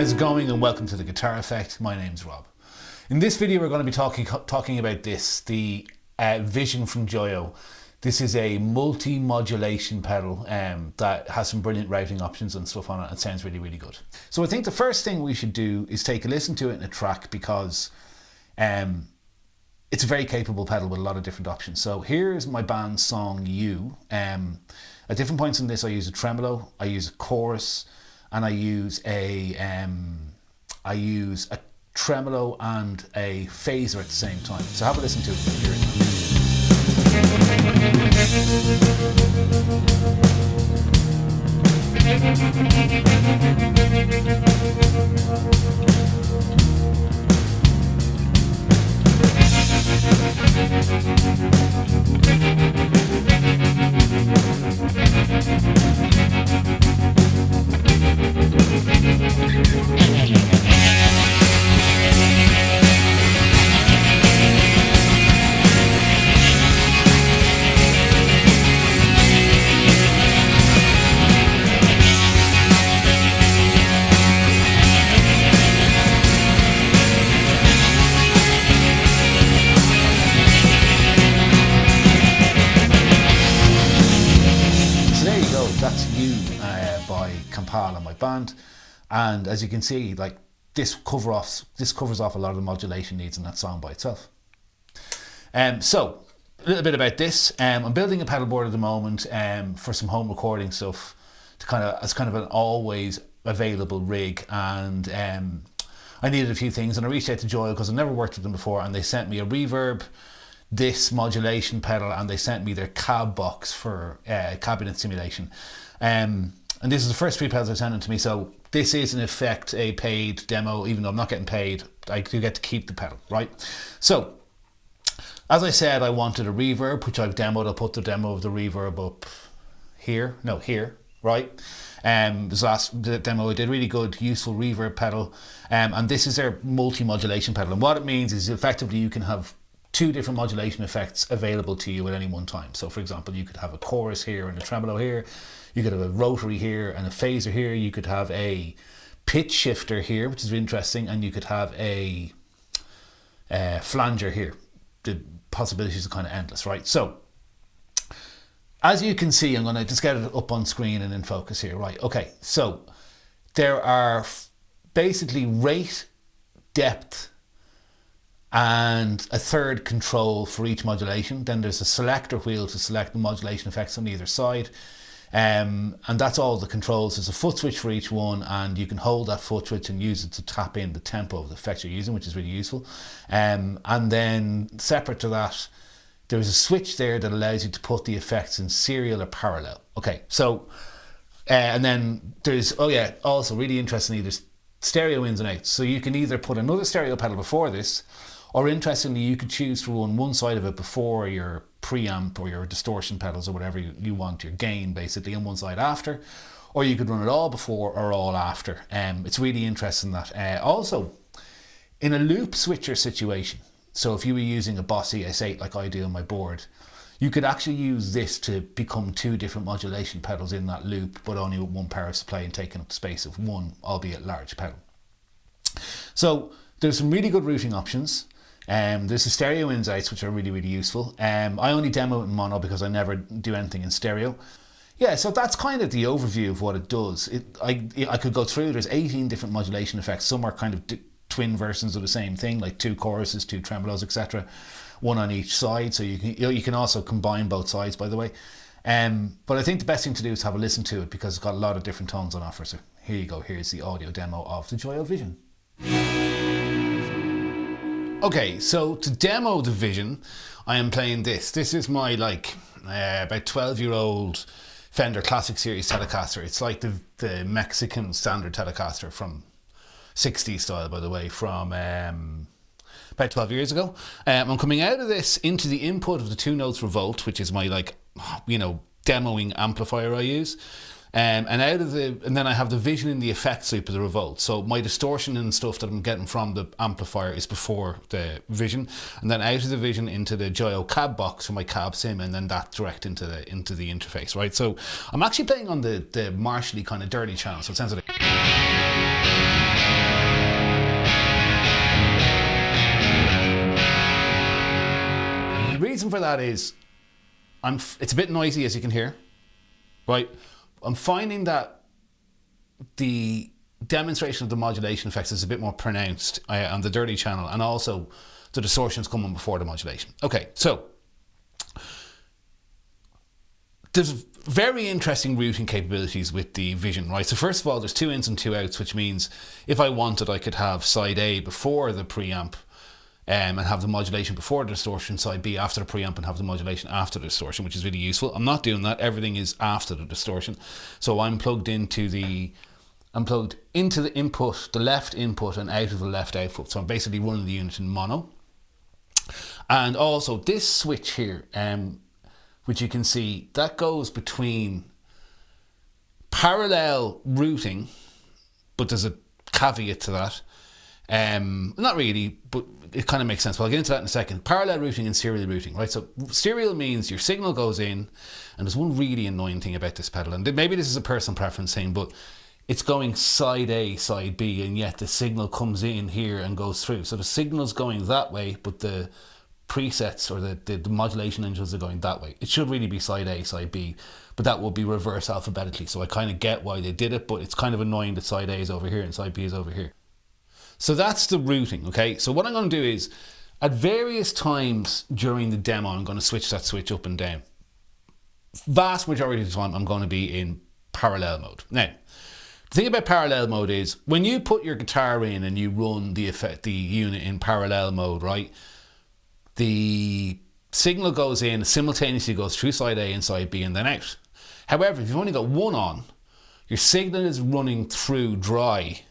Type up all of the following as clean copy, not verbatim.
How's it going, and welcome to the Guitar Effect. My name's Rob. In this video we're going to be talking about the Vision from Joyo. This is a multi-modulation pedal that has some brilliant routing options and stuff on it. It sounds really, really good. So I think the first thing we should do is take a listen to it in a track, because it's a very capable pedal with a lot of different options. So here's my band's song You. At different points in this I use a tremolo, I use a chorus, and I use a tremolo and a phaser at the same time. So have a listen to it and hear by Kampala, my band, and as you can see, like this covers off a lot of the modulation needs in that song by itself. So a little bit about this. I'm building a pedal board at the moment for some home recording stuff, as kind of an always available rig, and I needed a few things, and I reached out to Joyo because I've never worked with them before, and they sent me a reverb, this modulation pedal, and they sent me their cab box for cabinet simulation. And this is the first three pedals they're sending to me, so this is in effect a paid demo. Even though I'm not getting paid, I do get to keep the pedal, right? So, as I said, I wanted a reverb, which I've demoed. I'll put the demo of the reverb up here, right? This last demo I did, really good, useful reverb pedal, and this is their multi-modulation pedal. And what it means is effectively you can have two different modulation effects available to you at any one time. So for example, you could have a chorus here and a tremolo here, you could have a rotary here and a phaser here, you could have a pitch shifter here, which is interesting, and you could have a flanger here. The possibilities are kind of endless, right? So as you can see, I'm going to just get it up on screen and in focus here, right? Okay, so there are basically rate, depth, and a third control for each modulation. Then there's a selector wheel to select the modulation effects on either side, and that's all the controls. There's a foot switch for each one, and you can hold that foot switch and use it to tap in the tempo of the effects you're using, which is really useful. And then separate to that, there's a switch there that allows you to put the effects in serial or parallel. Okay, so and then there's, also really interestingly, there's stereo ins and outs. So you can either put another stereo pedal before this, or interestingly, you could choose to run one side of it before your preamp or your distortion pedals or whatever you want, your gain basically, and one side after, or you could run it all before or all after. It's really interesting that. Also, in a loop switcher situation, so if you were using a Boss ES8 like I do on my board, you could actually use this to become two different modulation pedals in that loop, but only with one power supply and taking up the space of one, albeit large pedal. So there's some really good routing options. There's the stereo ins outs, which are really, really useful. I only demo it in mono because I never do anything in stereo. Yeah, so that's kind of the overview of what it does. I could go through. There's 18 different modulation effects. Some are kind of twin versions of the same thing, like two choruses, two tremolos, etc. One on each side, so you can also combine both sides, by the way. But I think the best thing to do is have a listen to it, because it's got a lot of different tones on offer. So here you go. Here's the audio demo of the Joyo Vision. Okay, so to demo the Vision, I am playing this. This is my about 12-year-old Fender Classic Series Telecaster. It's like the Mexican standard Telecaster from 60s style, by the way, from about 12 years ago. I'm coming out of this into the input of the 2 Notes Revolt, which is my demoing amplifier I use. And then I have the Vision in the effects loop of the Revolt. So my distortion and stuff that I'm getting from the amplifier is before the Vision, and then out of the Vision into the Joyo cab box for my cab sim, and then that direct into the interface, right? So I'm actually playing on the Marshally kind of dirty channel, so it sounds like And the reason for that is, it's a bit noisy, as you can hear, right? I'm finding that the demonstration of the modulation effects is a bit more pronounced on the dirty channel, and also the distortion's coming before the modulation. Okay, so there's very interesting routing capabilities with the Vision, right? So first of all, there's 2 ins and 2 outs, which means if I wanted, I could have side A before the preamp and have the modulation before the distortion, side B after the preamp and have the modulation after the distortion, which is really useful. I'm not doing that. Everything is after the distortion. So I'm plugged into the input, the left input, and out of the left output. So I'm basically running the unit in mono. And also this switch here, which you can see, that goes between parallel routing, but there's a caveat to that. Not really, but it kind of makes sense. Well, I'll get into that in a second. Parallel routing and serial routing, right? So serial means your signal goes in, and there's one really annoying thing about this pedal, and maybe this is a personal preference thing, but it's going side A, side B, and yet the signal comes in here and goes through. So the signal's going that way, but the presets or the modulation engines are going that way. It should really be side A, side B, but that would be reverse alphabetically. So I kind of get why they did it, but it's kind of annoying that side A is over here and side B is over here. So that's the routing, okay? So what I'm going to do is, at various times during the demo, I'm going to switch that switch up and down. Vast majority of the time, I'm going to be in parallel mode. Now, the thing about parallel mode is, when you put your guitar in and you run the unit in parallel mode, right? The signal goes in, simultaneously goes through side A and side B and then out. However, if you've only got one on, your signal is running through dry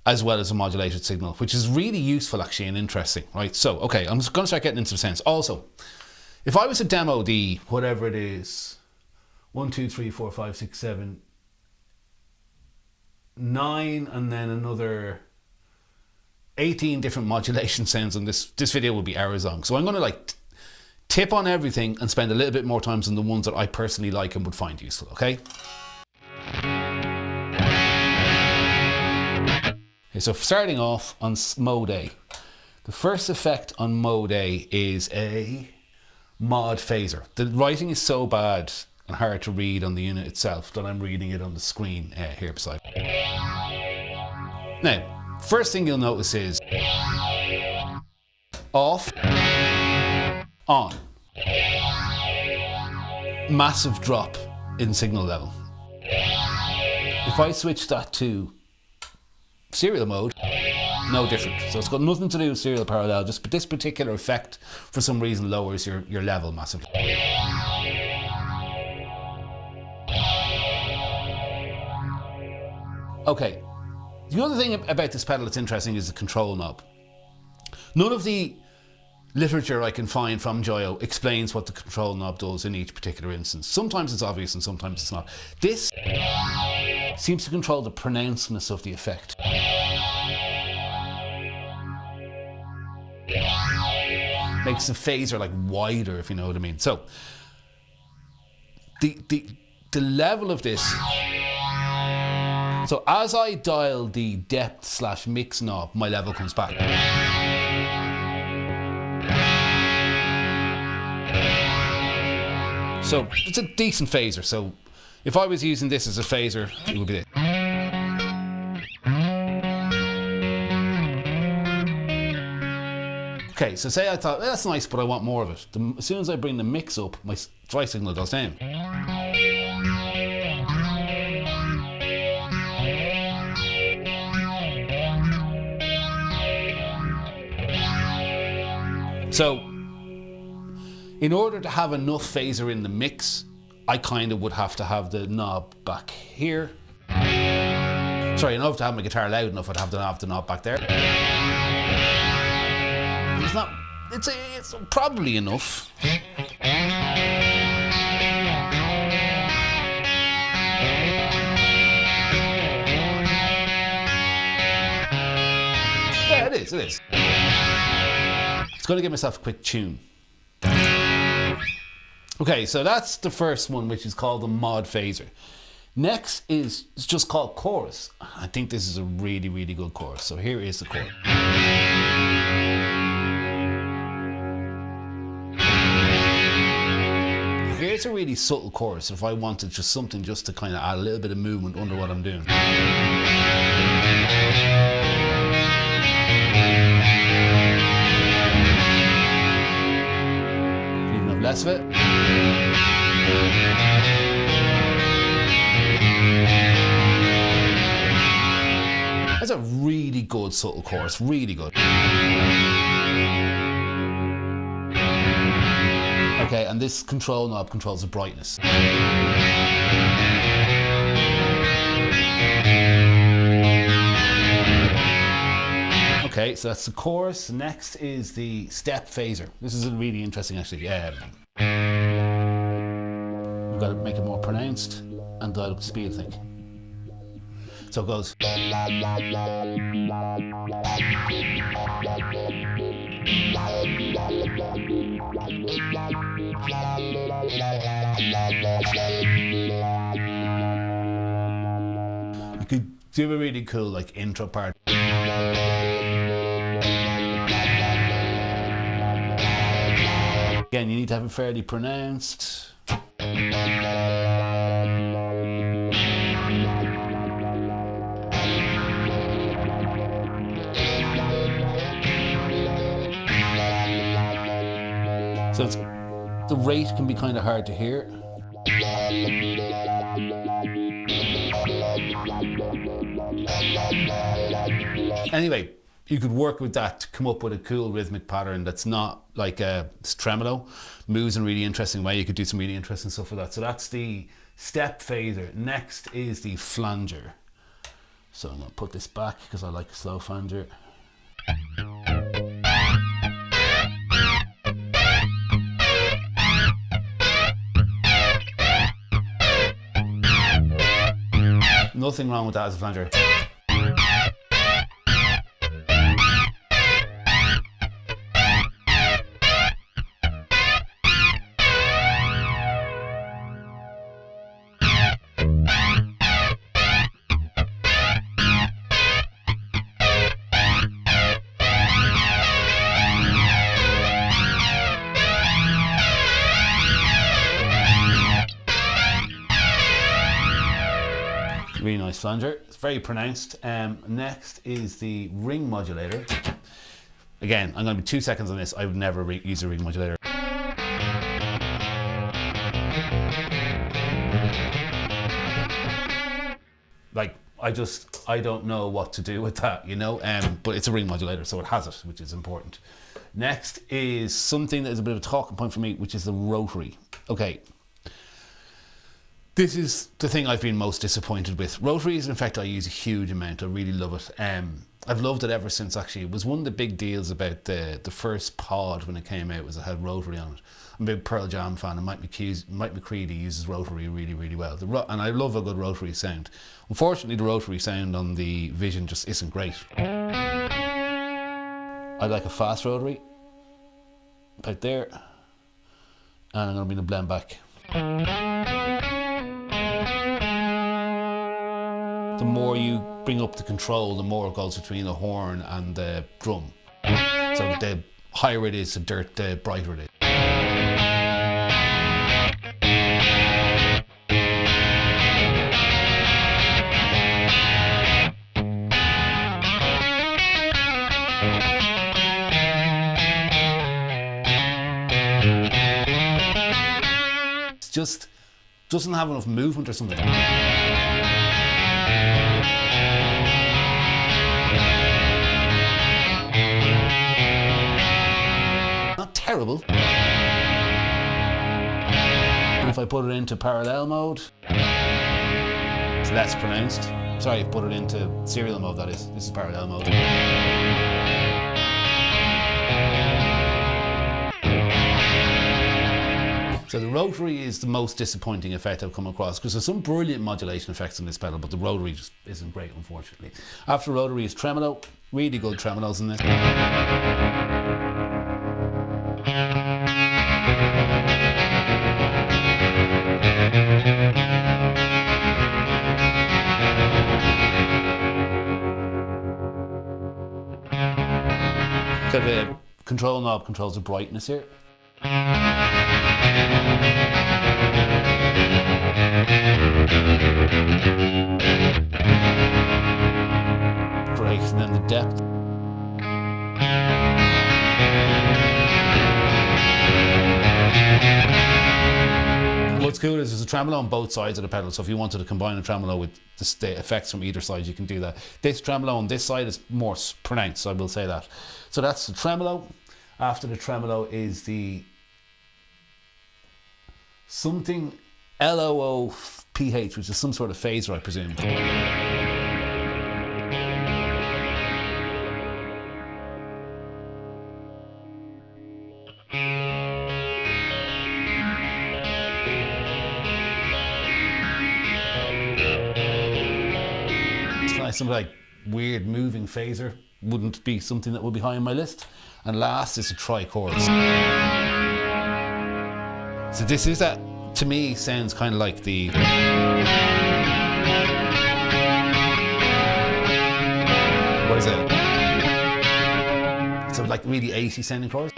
as well as a modulated signal, which is really useful actually and interesting, right? So, okay, I'm just going to start getting into the sense. Also, if I was to demo the, whatever it is, 1, 2, 3, 4, 5, 6, 7, 9, and then another 18 different modulation sounds on this video will be hours long. So I'm going to like tip on everything and spend a little bit more time on the ones that I personally like and would find useful, okay? Okay, so starting off on mode A. The first effect on mode A is a mod phaser. The writing is so bad and hard to read on the unit itself that I'm reading it on the screen here beside me. Now, first thing you'll notice is off, on. Massive drop in signal level. If I switch that to serial mode, no different. So it's got nothing to do with serial parallel, just this particular effect for some reason lowers your level massively. Okay, the other thing about this pedal that's interesting is the control knob. None of the literature I can find from Joyo explains what the control knob does in each particular instance. Sometimes it's obvious and sometimes it's not. This seems to control the pronouncedness of the effect. Makes the phaser like wider, if you know what I mean. So the level of this. So as I dial the depth / mix knob, my level comes back. So it's a decent phaser. So if I was using this as a phaser, it would be this. Okay, so say I thought, that's nice, but I want more of it. As soon as I bring the mix up, my dry signal goes down. So, in order to have enough phaser in the mix, I kind of would have to have the knob back here. Sorry, in order to have my guitar loud enough, I'd have to have the knob back there. It's not, it's probably enough. Yeah, it is. It's going to give myself a quick tune. Okay, so that's the first one, which is called the mod phaser. Next is just called chorus. I think this is a really, really good chorus. So here is the chorus. here's a really subtle chorus if I wanted just something just to kind of add a little bit of movement under what I'm doing. Even have less of it. That's a really good subtle chorus, really good. Okay, and this control knob controls the brightness. Okay, so that's the chorus. Next is the step phaser. This is really interesting actually. We've got to make it more pronounced and dial up the speed, I think. So it goes. You could do a really cool like intro part. Again, you need to have it fairly pronounced. So the rate can be kind of hard to hear. Anyway, you could work with that to come up with a cool rhythmic pattern that's not like a tremolo, moves in a really interesting way. You could do some really interesting stuff with that. So that's the step phaser. Next is the flanger. So I'm going to put this back because I like a slow flanger. Nothing wrong with that as a flanger. Really nice flanger. It's very pronounced. Next is the ring modulator. Again, I'm going to be 2 seconds on this. I would never use a ring modulator. Like, I don't know what to do with that, you know? But it's a ring modulator, so it has it, which is important. Next is something that is a bit of a talking point for me, which is the rotary. Okay. This is the thing I've been most disappointed with. Rotaries, in fact, I use a huge amount. I really love it. I've loved it ever since, actually. It was one of the big deals about the first pod when it came out, was it had rotary on it. I'm a big Pearl Jam fan, and Mike McCready uses rotary really, really well. And I love a good rotary sound. Unfortunately, the rotary sound on the Vision just isn't great. I like a fast rotary, about there, and I'm going to blend back. The more you bring up the control, the more it goes between the horn and the drum. So the higher it is, the brighter it is. It just doesn't have enough movement or something. Terrible. And if I put it into parallel mode, it's less pronounced. Sorry, put it into serial mode, that is. This is parallel mode. So the rotary is the most disappointing effect I've come across, because there's some brilliant modulation effects in this pedal, but the rotary just isn't great, unfortunately. After rotary is tremolo. Really good tremolos in this. So the control knob controls the brightness here. Great, and then the depth. What's cool is there's a tremolo on both sides of the pedal, so if you wanted to combine a tremolo with the effects from either side, you can do that. This tremolo on this side is more pronounced, I will say that. So that's the tremolo. After the tremolo is the something LOOPH, which is some sort of phaser, I presume. Some like weird moving phaser, wouldn't be something that would be high on my list. And last is a tri-chorus. So this is that, to me, sounds kind of like the what is it? So like really 80s sounding chorus.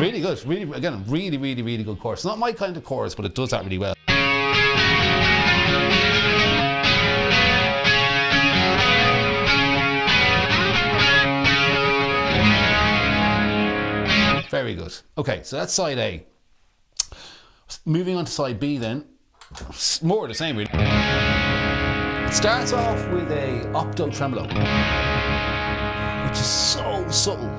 Really good, really, again, really good chorus. Not my kind of chorus, but it does that really well. Very good. Okay, so that's side A. Moving on to side B then, more of the same really. It starts off with a octo tremolo, which is so subtle.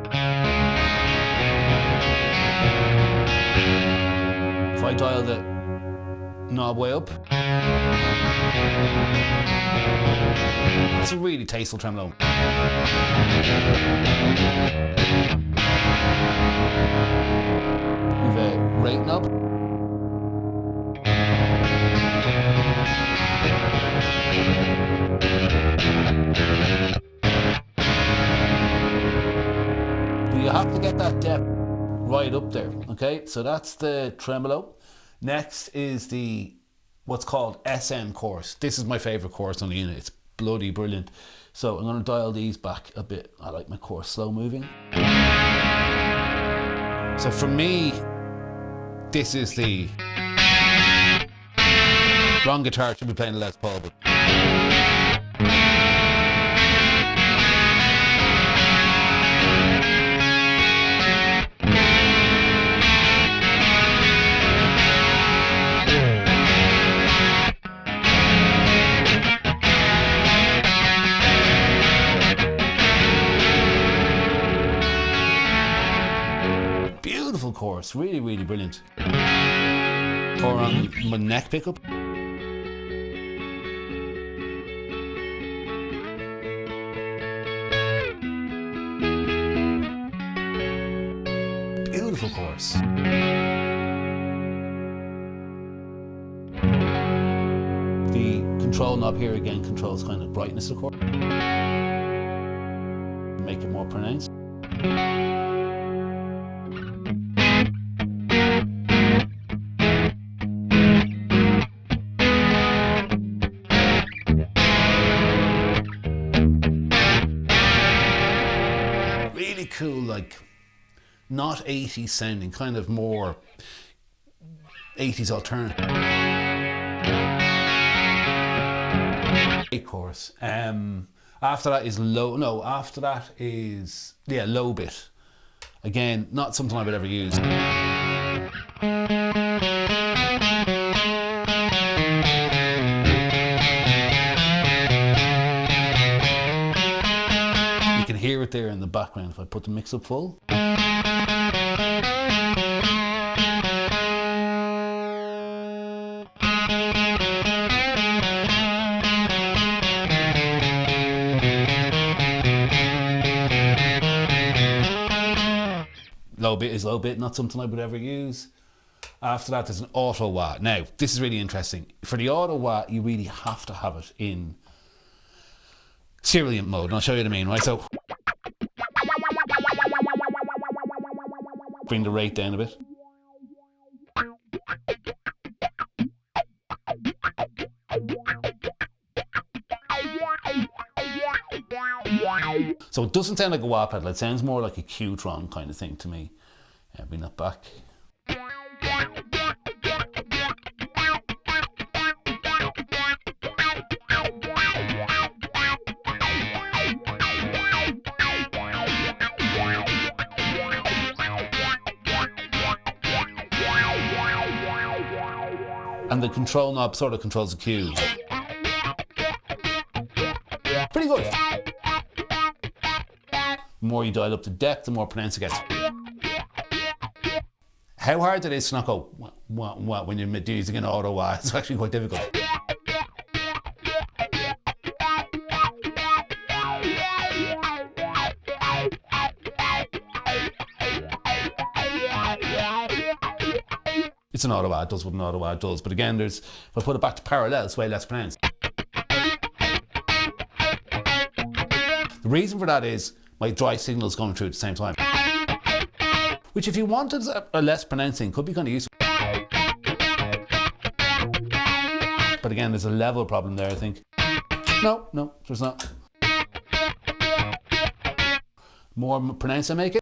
If I dial the knob way up, it's a really tasteful tremolo. We've a rate knob. You have to get that depth right up there, okay? So that's the tremolo. Next is the what's called SM chorus. This is my favorite chorus on the unit. It's bloody brilliant. So I'm going to dial these back a bit. I like my chorus slow moving. So for me, this is the wrong guitar should be playing the Les Paul, but beautiful chorus, really brilliant. Or on my neck pickup. Beautiful chorus. The control knob here again controls kind of brightness of chord. Make it more pronounced. Really cool, like not 80s sounding, kind of more 80s alternative. Great chorus. After that is low bit. Again, not something I would ever use. You can hear it there in the background if I put the mix up full. Low bit is low bit, not something I would ever use. After that, there's an auto wah. Now, this is really interesting. For the auto wah, you really have to have it in serial mode, and I'll show you what I mean, right? So, bring the rate down a bit. So it doesn't sound like a wah pedal, it sounds more like a Q-tron kind of thing to me. Bring that back. And the control knob sort of controls the Q. Pretty good. The more you dial up the depth, the more pronounced it gets. How hard it is to not go wah, wah, when you're using an auto wah, it's actually quite difficult. It's an auto wah, it does what an auto wah does, but again, if I put it back to parallel, it's way less pronounced. The reason for that is my dry signal is going through at the same time. Which if you wanted a less pronouncing could be kind of useful. But again, there's a level problem there, I think. No, there's not. More pronounced I make it.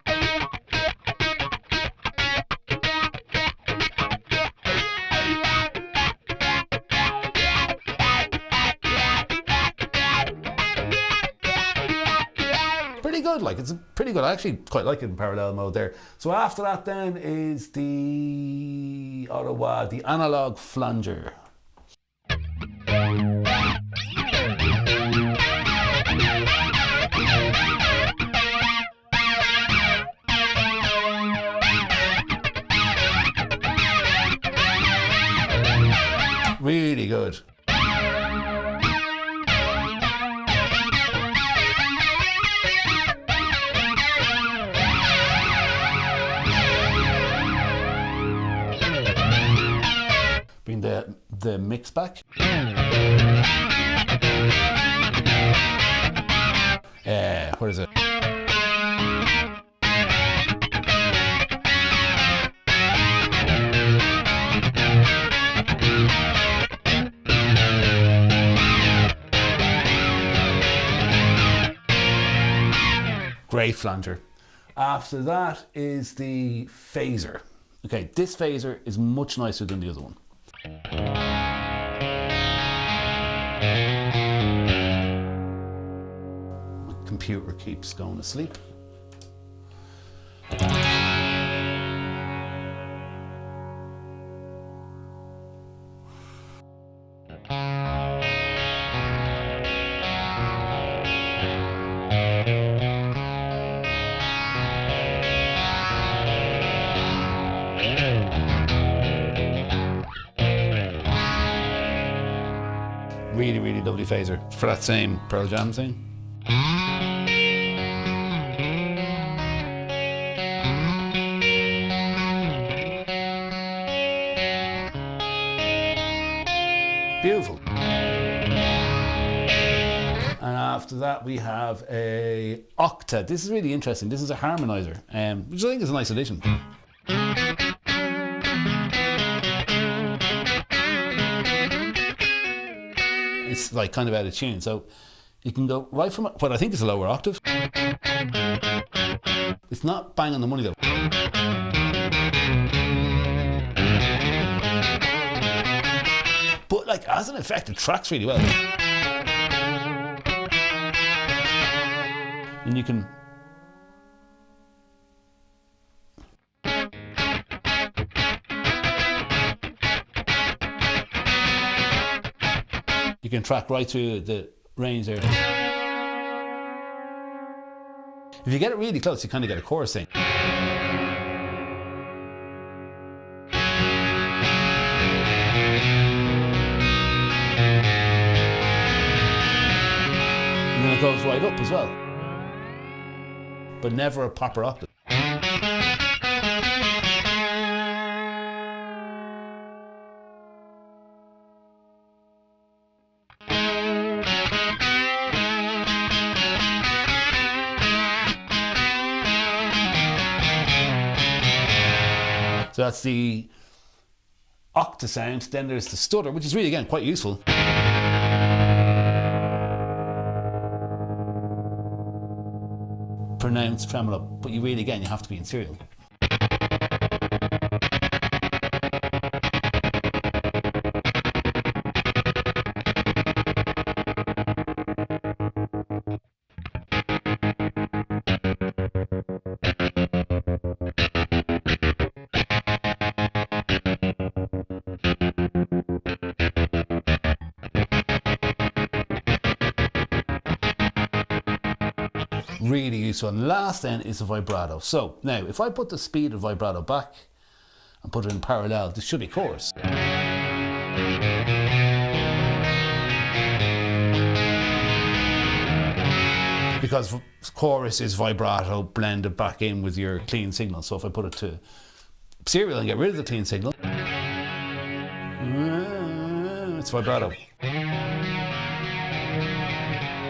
Pretty good, like it's pretty good. I actually quite like it in parallel mode there. So after that then is the auto wah, the analog flanger. Really good. Bring the mix back. Where is it? Great flanger. After that is the phaser. Okay, this phaser is much nicer than the other one. My computer keeps going to sleep. Really, really lovely phaser for that same Pearl Jam thing. Beautiful. And after that we have a octa. This is really interesting. This is a harmonizer, which I think is a nice addition. It's like kind of out of tune, so you can go right from what I think is a lower octave. It's not bang on the money though. But like as an effect, it tracks really well. And you can track right through the range there. If you get it really close, you kind of get a chorus thing. And then it goes right up as well, but never a proper octave. So that's the octa sound. Then there's the stutter, which is really, again, quite useful. pronounced tremolo, but you really, again, you have to be in serial. Really useful. And last then is the vibrato. So now if I put the speed of vibrato back and put it in parallel, this should be chorus. Because chorus is vibrato blended back in with your clean signal. So if I put it to serial and get rid of the clean signal, it's vibrato.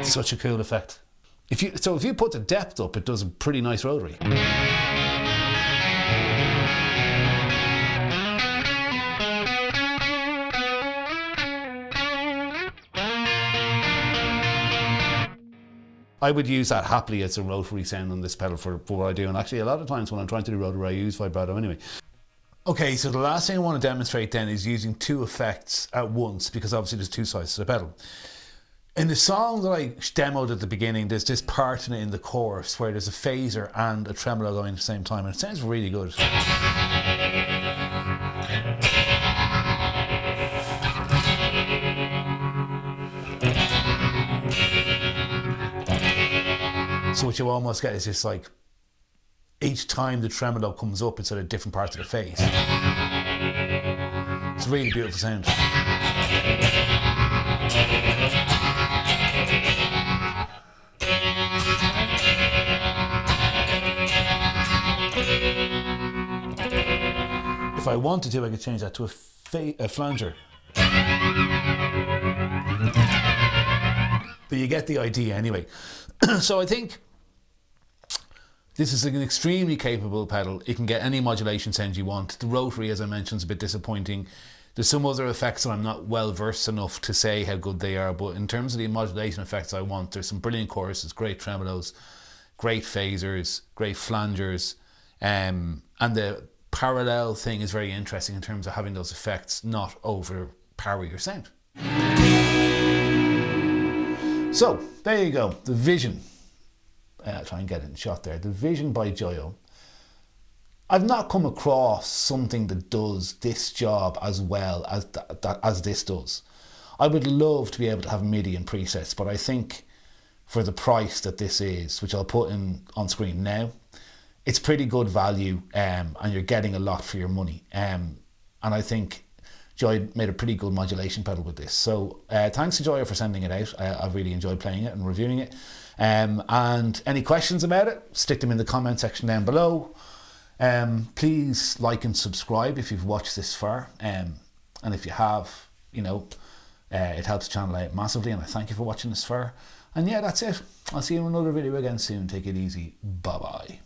Such a cool effect. If you put the depth up, it does a pretty nice rotary. I would use that happily as a rotary sound on this pedal for what I do, and actually a lot of times when I'm trying to do rotary I use vibrato anyway. Okay, so the last thing I want to demonstrate then is using two effects at once, because obviously there's two sides to the pedal. In the song that I demoed at the beginning, there's this part in the chorus where there's a phaser and a tremolo going at the same time, and it sounds really good. So what you almost get is this, like, each time the tremolo comes up, it's at a different part of the phase. It's a really beautiful sound. If I wanted to, I could change that to a flanger. But you get the idea anyway. So I think this is an extremely capable pedal. It can get any modulation sound you want. The rotary, as I mentioned, is a bit disappointing. There's some other effects that I'm not well versed enough to say how good they are, but in terms of the modulation effects I want, there's some brilliant choruses, great tremolos, great phasers, great flangers, and the parallel thing is very interesting in terms of having those effects not overpower your sound. So there you go, the Vision. I'll try and get it in shot there. The Vision by Joyo. I've not come across something that does this job as well as this does. I would love to be able to have MIDI and presets, but I think for the price that this is, which I'll put in on screen now, it's pretty good value, and you're getting a lot for your money. And I think Joyo made a pretty good modulation pedal with this. So thanks to Joyo for sending it out. I've really enjoyed playing it and reviewing it. And any questions about it, stick them in the comment section down below. Please like and subscribe if you've watched this far. And if you have, you know, it helps the channel out massively, and I thank you for watching this far. And yeah, that's it. I'll see you in another video again soon. Take it easy. Bye bye.